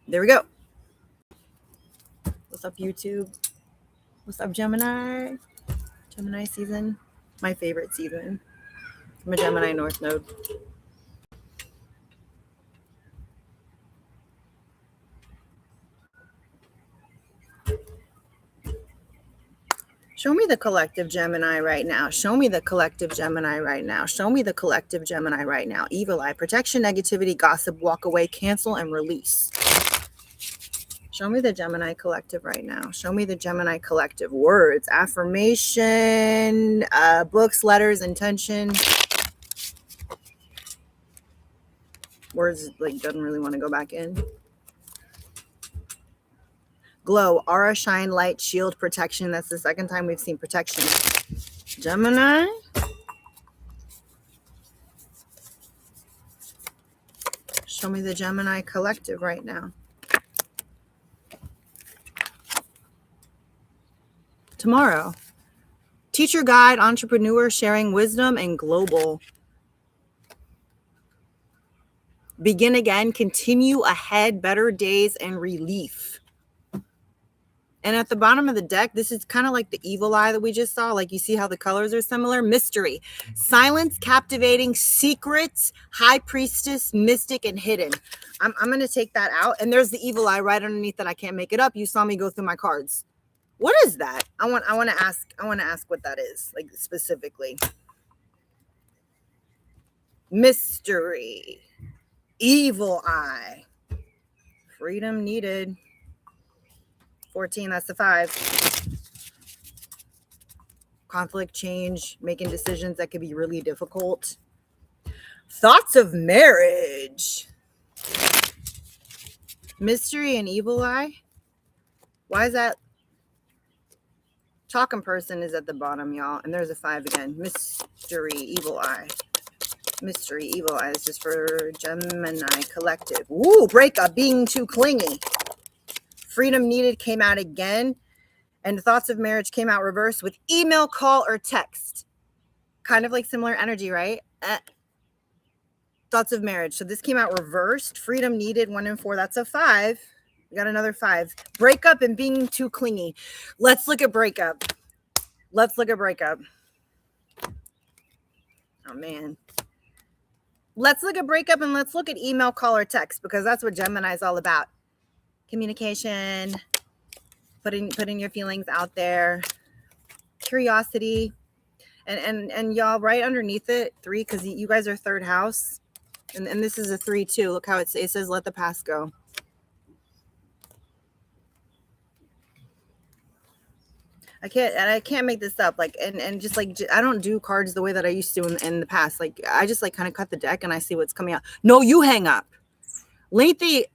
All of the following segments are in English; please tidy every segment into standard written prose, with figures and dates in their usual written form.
There we go. What's up, YouTube? What's up, Gemini? Gemini season. My favorite season. I'm a Gemini North Node. Show me the collective Gemini right now. Show me the collective Gemini right now. Show me the collective Gemini right now. Evil eye, protection, negativity, gossip, walk away, cancel, and release. Show me the Gemini collective right now. Show me the Gemini collective. Words, affirmation, books, letters, intention. Words like doesn't really want to go back in. Glow, aura, shine, light, shield, protection. That's the second time we've seen protection. Gemini. Show me the Gemini collective right now. Tomorrow. Teacher, guide, entrepreneur, sharing wisdom, and global. Begin again, continue ahead, better days, and relief. And at the bottom of the deck, this is kind of like the evil eye that we just saw. Like you see how the colors are similar. Mystery, silence, captivating, secrets, high priestess, mystic, and hidden. I'm going to take that out. And there's the evil eye right underneath that. I can't make it up. You saw me go through my cards. What is that? I want to ask what that is, like specifically. Mystery, evil eye, freedom needed. 14, that's the 5. Conflict, change, making decisions that could be really difficult. Thoughts of marriage. Mystery and evil eye. Why is that? Talking person is at the bottom, y'all. And there's a 5 again. Mystery, evil eye. Mystery, evil eye. This is for Gemini collective. Ooh, breakup, being too clingy. Freedom needed came out again. And thoughts of marriage came out reversed with email, call, or text. Kind of like similar energy, right? Thoughts of marriage. So this came out reversed. Freedom needed, 1 and 4. That's a 5. We got another 5. Breakup and being too clingy. Let's look at breakup. Let's look at breakup. Oh, man. Let's look at breakup and let's look at email, call, or text because that's what Gemini is all about. Communication, putting your feelings out there, curiosity, and y'all right underneath it, 3, because you guys are 3rd house, and this is a 3 too. Look how it says, let the past go. I can't make this up. Like, and just like, I don't do cards the way that I used to in the past. Like, I just like kind of cut the deck and I see what's coming out. No, you hang up. Lengthy,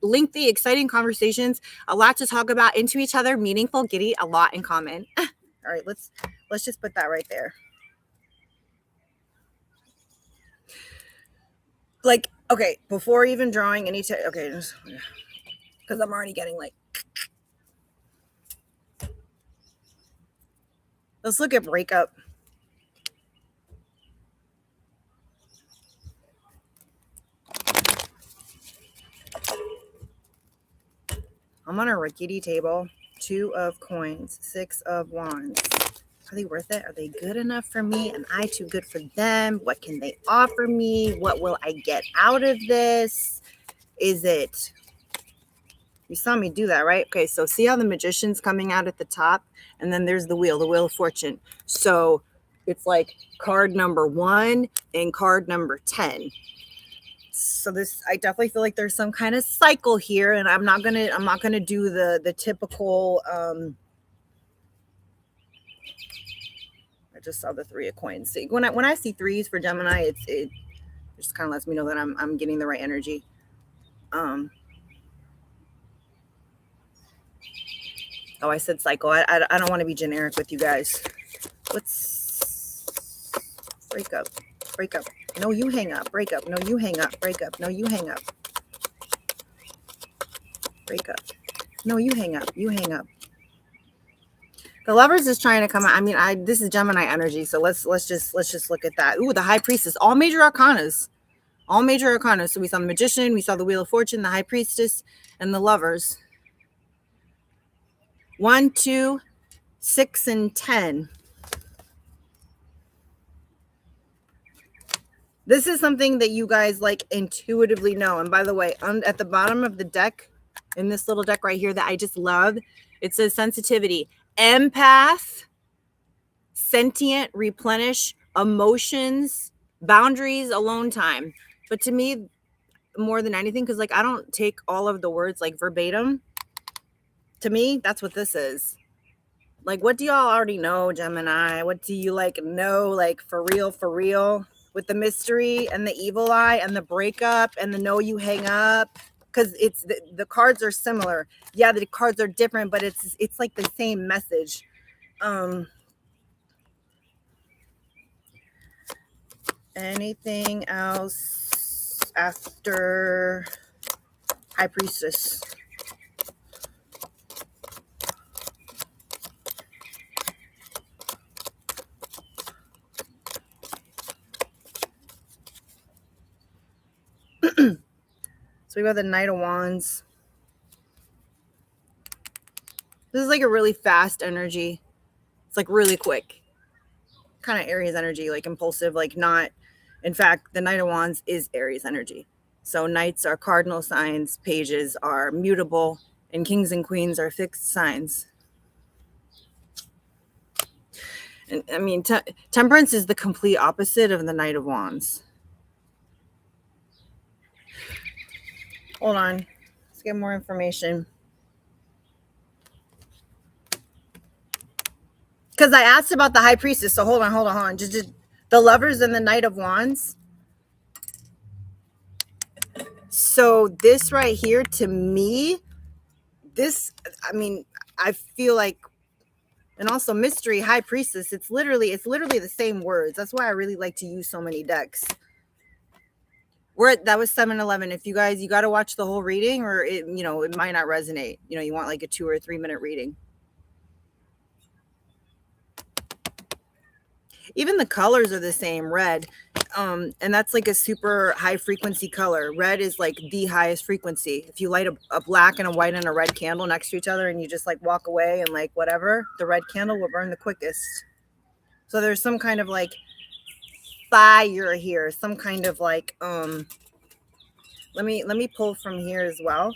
exciting conversations, a lot to talk about, into each other, meaningful, giddy, a lot in common. All right, let's just put that right there. Like, okay, before even drawing any, okay, because I'm already getting like, let's look at breakup. I'm on a rickety table. 2 of coins, 6 of wands. Are they worth it? Are they good enough for me? Am I too good for them? What can they offer me? What will I get out of this? Is it? You saw me do that, right? Okay, so see how the magician's coming out at the top? And then there's the wheel of fortune. So it's like card number 1 and card number 10. So this, I definitely feel like there's some kind of cycle here, and I'm not gonna do the typical. I just saw the 3 of coins. See, when I see 3s for Gemini, it just kind of lets me know that I'm getting the right energy. Oh, I said cycle. I don't want to be generic with you guys. Let's break up. No, you hang up. Break up. No, you hang up. Break up. No, you hang up. Break up. No, you hang up. You hang up. The Lovers is trying to come out. I mean, this is Gemini energy, so let's just look at that. Ooh, the High Priestess. All major arcanas. All major arcana. So we saw the Magician, we saw the Wheel of Fortune, the High Priestess, and the Lovers. 1, 2, 6, and 10. This is something that you guys like intuitively know. And by the way, at the bottom of the deck, in this little deck right here that I just love, it says sensitivity, empath, sentient, replenish, emotions, boundaries, alone time. But to me, more than anything, because like I don't take all of the words like verbatim. To me, that's what this is. Like, what do y'all already know, Gemini? What do you like know, like for real, with the mystery and the evil eye and the breakup and the no you hang up? Because it's the cards are similar. Yeah, the cards are different, but it's like the same message. Anything else after High Priestess? So we got the Knight of Wands. This is like a really fast energy. It's like really quick. Kind of Aries energy, like impulsive, like not. In fact, the Knight of Wands is Aries energy. So knights are cardinal signs, pages are mutable, and kings and queens are fixed signs. And I mean, Temperance is the complete opposite of the Knight of Wands. Hold on. Let's get more information. Because I asked about the High Priestess. So hold on. Just the Lovers and the Knight of Wands. So this right here, to me, I mean, I feel like, and also mystery, High Priestess, it's literally the same words. That's why I really like to use so many decks. That was 7-11. If you guys, you got to watch the whole reading, or it might not resonate. You want like a 2 or 3 minute reading. Even the colors are the same, red. And that's like a super high frequency color. Red is like the highest frequency. If you light a black and a white and a red candle next to each other and you just like walk away and like whatever, the red candle will burn the quickest. So there's some kind of like fire here, some kind of like let me pull from here as well.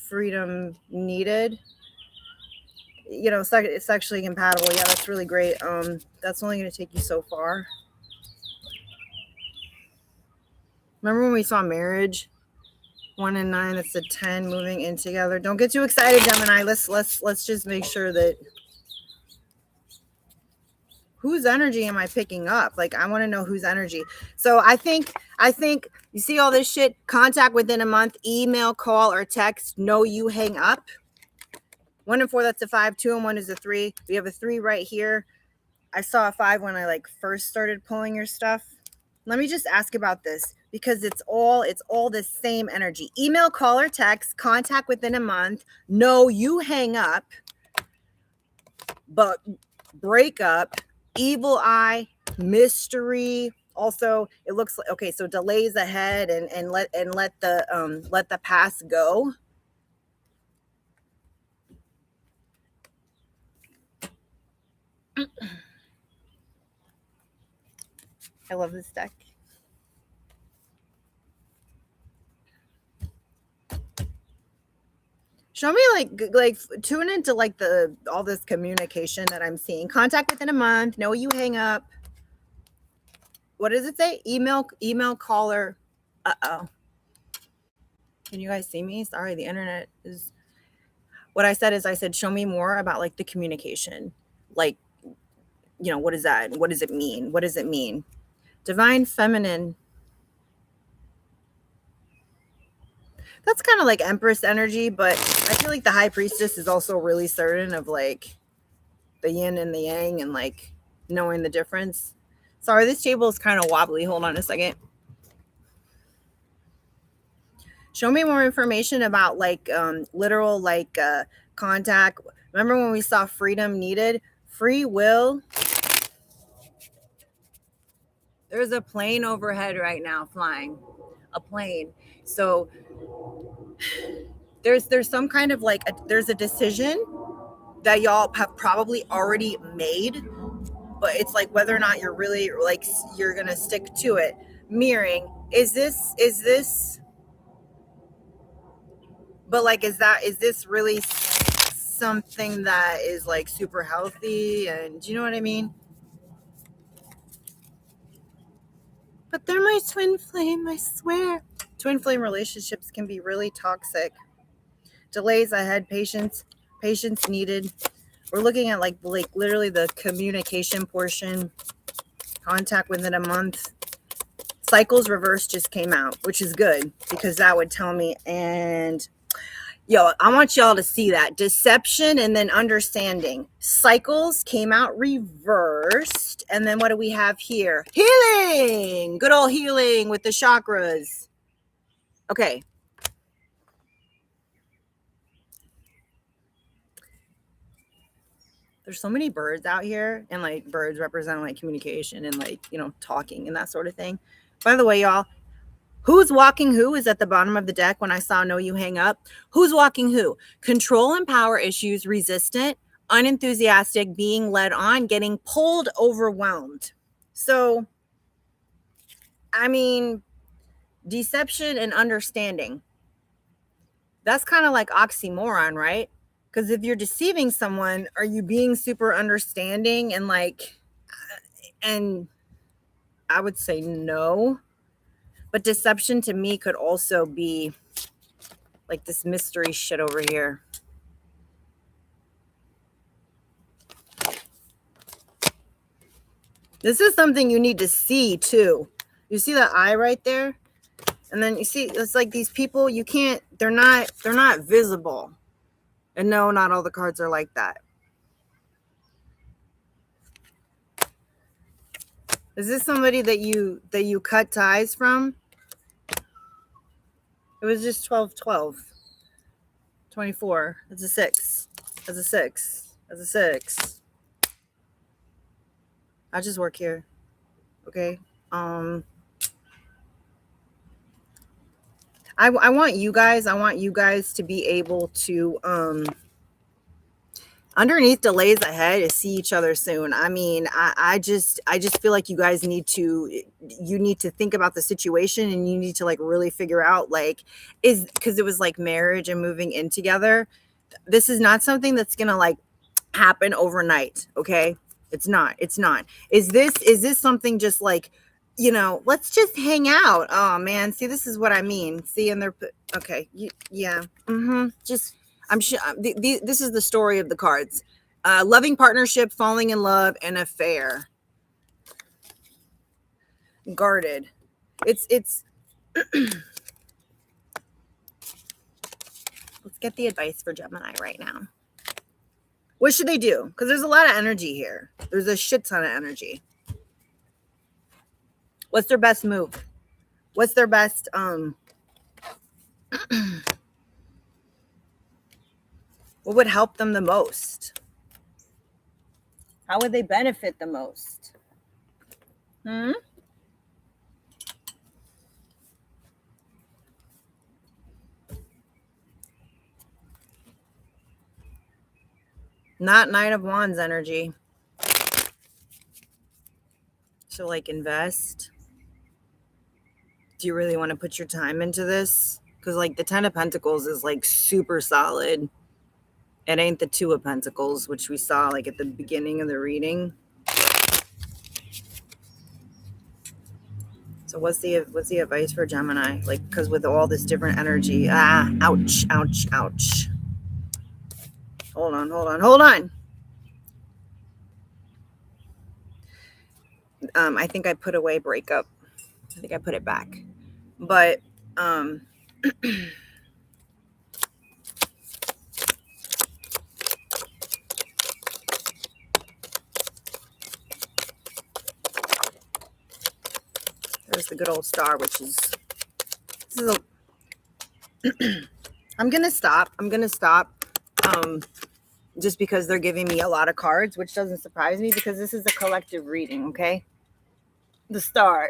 Freedom needed. It's sexually compatible. Yeah, that's really great. That's only going to take you so far. Remember when we saw marriage? 1 and 9, that's a 10 moving in together. Don't get too excited, Gemini. Let's just make sure that whose energy am I picking up? Like, I want to know whose energy. So I think you see all this shit, contact within a month, email, call, or text. No, you hang up. 1 and 4, that's a 5. 2 and 1 is a 3. We have a 3 right here. I saw a 5 when I like first started pulling your stuff. Let me just ask about this because it's all the same energy. Email, call, or text, contact within a month. No, you hang up. But breakup, evil eye, mystery. Also, it looks like, okay, so delays ahead and let the past go. I love this deck. Show me like tune into like all this communication that I'm seeing. Contact within a month. No, you hang up. What does it say? Email, caller. Uh-oh. Can you guys see me? Sorry, the internet is. What I said, show me more about like the communication. Like, what is that? What does it mean? What does it mean? Divine feminine. That's kind of like Empress energy, but I feel like the High Priestess is also really certain of like the yin and the yang and like knowing the difference. Sorry, this table is kind of wobbly. Hold on a second. Show me more information about like literal like contact. Remember when we saw freedom needed? Free will. There's a plane overhead right now flying. A plane. So there's some kind of like there's a decision that y'all have probably already made, but it's like whether or not you're really like you're gonna stick to it. Mirroring, is this but like is this really something that is like super healthy, and do you know what I mean? But they're my twin flame, I swear. Twin flame relationships can be really toxic. Delays ahead, patience needed. We're looking at like literally the communication portion. Contact within a month. Cycles reverse just came out, which is good because that would tell me. And yo, I want y'all to see that. Deception and then understanding. Cycles came out reversed. And then what do we have here? Healing. Good old healing with the chakras. Okay. There's so many birds out here, and like birds represent like communication and like, you know, talking and that sort of thing. By the way, y'all, who's walking who is at the bottom of the deck when I saw no you hang up. Who's walking who? Control and power issues, resistant, unenthusiastic, being led on, getting pulled, overwhelmed. So, I mean, deception and understanding. That's kind of like oxymoron, right? Because if you're deceiving someone, are you being super understanding and like, and I would say no. But deception to me could also be like this mystery shit over here. This is something you need to see too. You see that eye right there? And then you see, it's like these people, you can't, they're not visible. And no, not all the cards are like that. Is this somebody that you cut ties from? It was just 12, 12. 24. It's a 6. It's a 6. It's a 6. I just work here. Okay. I want you guys to be able to underneath delays ahead is see each other soon. I mean, I just feel like you guys need to think about the situation, and you need to like really figure out like is because it was like marriage and moving in together. This is not something that's gonna like happen overnight. Okay. It's not. Is this something just like, you know, let's just hang out? Oh man, see, this is what I mean. See, and they're okay. Yeah. Just, I'm sure this is the story of the cards. Loving partnership, falling in love, and affair. Guarded. It's let's get the advice for Gemini right now. What should they do? Because there's a lot of energy here. There's a shit ton of energy. What's their best move? What's their best what would help them the most? How would they benefit the most? Not Knight of Wands energy. So like invest. Do you really want to put your time into this? Because like the 10 of Pentacles is like super solid. It ain't the 2 of Pentacles, which we saw like at the beginning of the reading. So what's the advice for Gemini? Like, because with all this different energy, ouch, ouch, ouch. Hold on. I think I put away breakup. I think I put it back. But there's the good old star, which is I'm gonna stop. Just because they're giving me a lot of cards, which doesn't surprise me because this is a collective reading, okay? the star.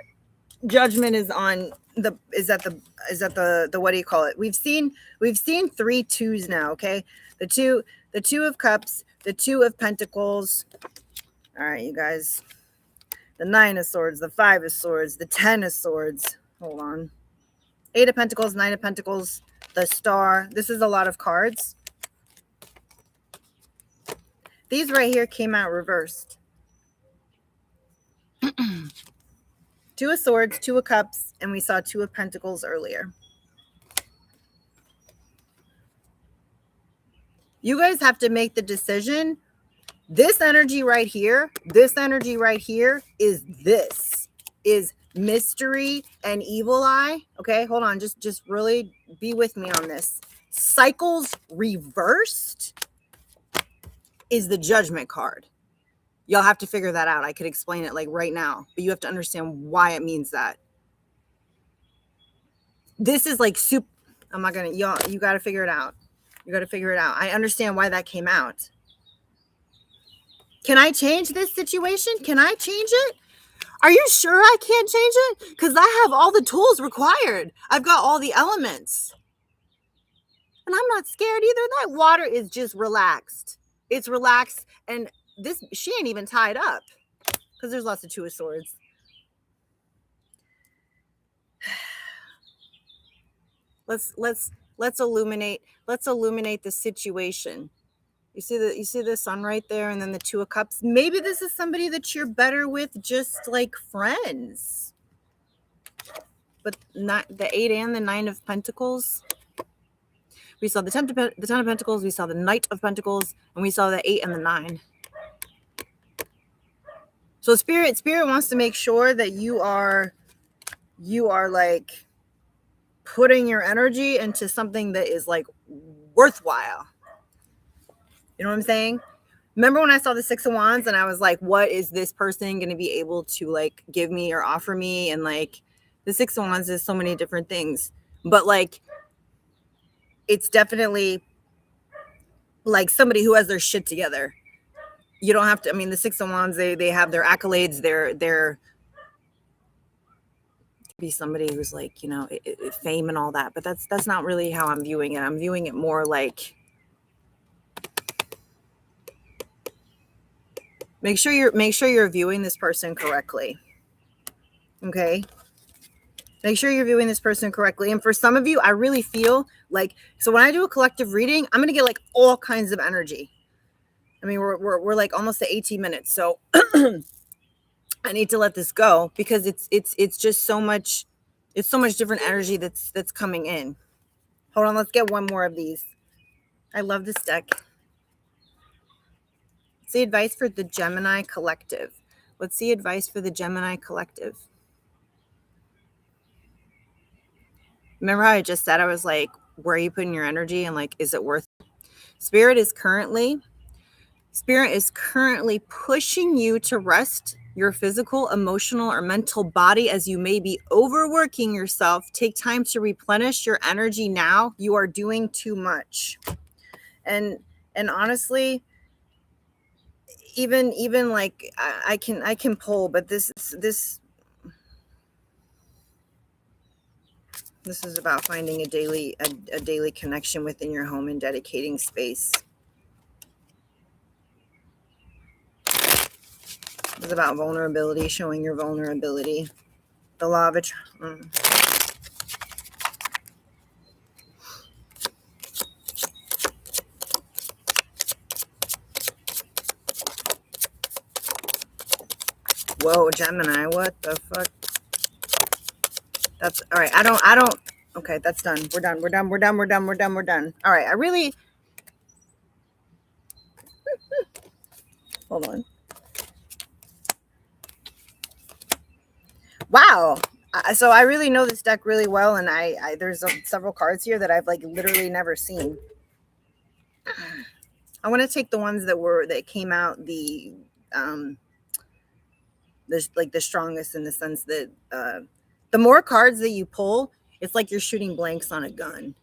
Judgment is on the what do you call it? We've seen 3 twos now, okay? The two of cups, the 2 of pentacles. All right, you guys. The 9 of swords, the 5 of swords, the 10 of swords. Hold on. 8 of pentacles, 9 of pentacles, the star. This is a lot of cards. These right here came out reversed. 2 of swords, 2 of cups, and we saw 2 of pentacles earlier. You guys have to make the decision. This energy right here is mystery and evil eye. Okay, hold on. Just really be with me on this. Cycles reversed is the Judgment card. Y'all have to figure that out. I could explain it like right now, but you have to understand why it means that. This is like soup. I'm not gonna, y'all, you got to figure it out. You got to figure it out. I understand why that came out. Can I change this situation? Can I change it? Are you sure I can't change it? Because I have all the tools required. I've got all the elements. And I'm not scared either. That water is just relaxed. It's relaxed. And this, she ain't even tied up. Because there's lots of 2 of swords. Let's illuminate the situation. You see the sun right there, and then the 2 of cups. Maybe this is somebody that you're better with, just like friends. But not the 8 and the 9 of pentacles. We saw the 10 of pentacles. We saw the Knight of pentacles, and we saw the 8 and the 9. So spirit wants to make sure that you are like putting your energy into something that is like worthwhile. You know what I'm saying? Remember when I saw the 6 of Wands and I was like, what is this person going to be able to like give me or offer me? And like the 6 of Wands is so many different things, but like it's definitely like somebody who has their shit together. You don't have to, I mean, the 6 of Wands, they have their accolades, their be somebody who's like, you know, fame and all that, but that's not really how I'm viewing it. I'm viewing it more like, make sure you're viewing this person correctly. Okay? Make sure you're viewing this person correctly. And for some of you, I really feel like, so when I do a collective reading, I'm going to get like all kinds of energy. I mean, we're like almost at 18 minutes. So I need to let this go because it's just so much, it's so much different energy that's coming in. Hold on, let's get one more of these. I love this deck. What's the advice for the Gemini collective? What's the advice for the Gemini collective? Remember how I just said, I was like, where are you putting your energy? And like, is it worth it? Spirit is currently pushing you to rest your physical, emotional, or mental body as you may be overworking yourself. Take time to replenish your energy now. You are doing too much. And honestly, even like I can pull, but this is about finding a daily connection within your home and dedicating space. It's about vulnerability, showing your vulnerability. The law of Whoa, Gemini, what the fuck? That's all right. I don't. Okay, that's done. We're done. All right. I really. Hold on. Wow. So I really know this deck really well, and I there's several cards here that I've like literally never seen. I want to take the ones that came out the strongest, in the sense that the more cards that you pull, it's like you're shooting blanks on a gun.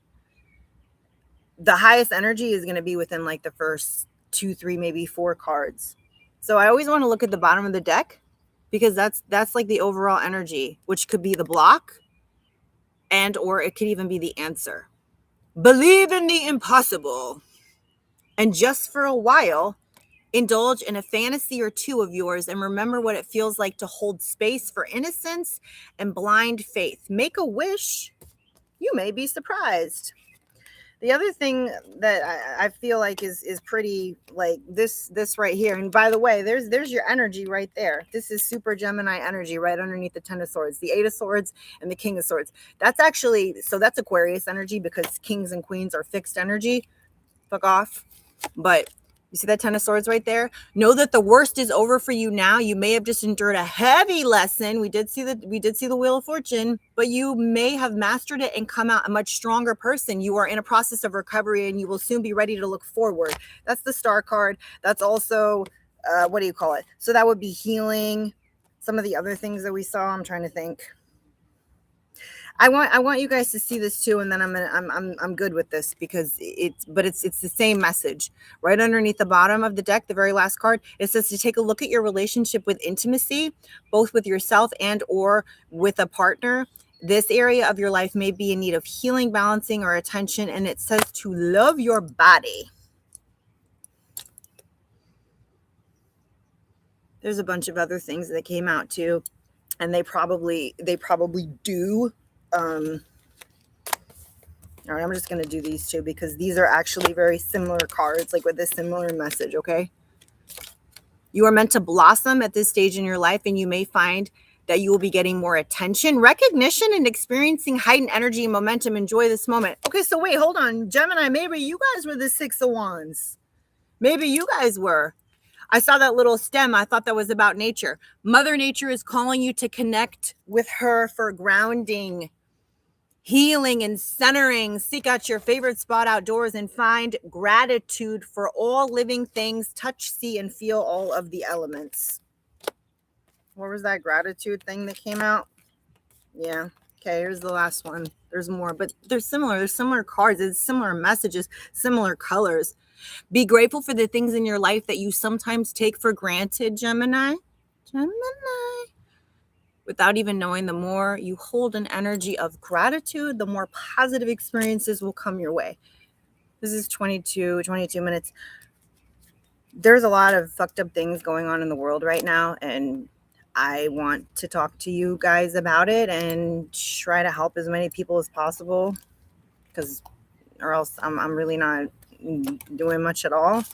The highest energy is going to be within like the first 2, 3, maybe 4 cards. So I always want to look at the bottom of the deck because that's like the overall energy, which could be the block and or it could even be the answer. Believe in the impossible. And just for a while, indulge in a fantasy or two of yours and remember what it feels like to hold space for innocence and blind faith. Make a wish. You may be surprised. The other thing that I feel like is pretty like this right here. And by the way, there's your energy right there. This is super Gemini energy right underneath the 10 of swords, the 8 of swords and the king of swords. That's actually, so that's Aquarius energy because kings and queens are fixed energy. Fuck off. But you see that 10 of swords right there? Know that the worst is over for you now. You may have just endured a heavy lesson. We did see the Wheel of Fortune, but you may have mastered it and come out a much stronger person. You are in a process of recovery and you will soon be ready to look forward. That's the Star card. That's also, what do you call it? So that would be healing. Some of the other things that we saw, I'm trying to think. I want you guys to see this too, and then I'm good with this because it's the same message. Right underneath the bottom of the deck, the very last card, it says to take a look at your relationship with intimacy, both with yourself and or with a partner. This area of your life may be in need of healing, balancing, or attention, and it says to love your body. There's a bunch of other things that came out too, and they probably do. All right, I'm just going to do these two because these are actually very similar cards, like with a similar message, okay? You are meant to blossom at this stage in your life, and you may find that you will be getting more attention, recognition, and experiencing heightened energy and momentum. Enjoy this moment. Okay, so wait, hold on. Gemini, maybe you guys were the 6 of Wands. Maybe you guys were. I saw that little stem. I thought that was about nature. Mother Nature is calling you to connect with her for grounding, healing, and centering. Seek out your favorite spot outdoors and find gratitude for all living things. Touch, see, and feel all of the elements. What was that gratitude thing that came out? Yeah. Okay, here's the last one. There's more, but they're similar. There's similar cards. It's similar messages, similar colors. Be grateful for the things in your life that you sometimes take for granted, Gemini. Without even knowing, the more you hold an energy of gratitude, the more positive experiences will come your way. This is 22 minutes. There's a lot of fucked up things going on in the world right now, and I want to talk to you guys about it and try to help as many people as possible, because or else I'm really not doing much at all.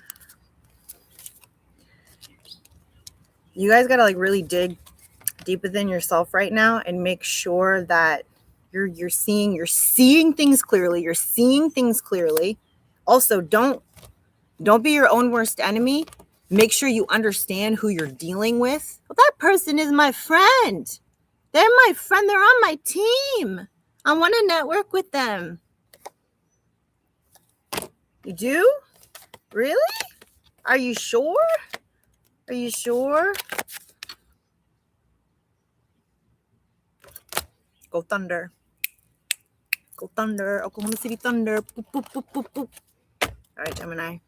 You guys got to like really dig deep within yourself right now and make sure that you're seeing things clearly. You're seeing things clearly. Also, don't be your own worst enemy. Make sure you understand who you're dealing with. Well, that person is my friend. They're my friend. They're on my team. I want to network with them. You do? Really? Are you sure? Are you sure? Go Thunder. Go Thunder. Oklahoma City Thunder. Boop, boop, boop, boop, boop. All right, Gemini.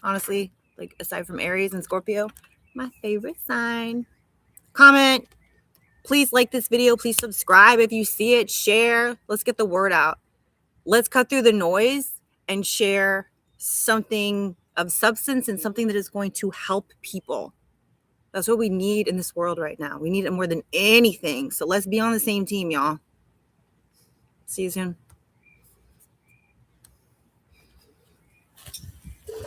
Honestly, like aside from Aries and Scorpio, my favorite sign. Comment. Please like this video. Please subscribe if you see it. Share. Let's get the word out. Let's cut through the noise and share something of substance and something that is going to help people. That's what we need in this world right now. We need it more than anything. So let's be on the same team, y'all. See you soon.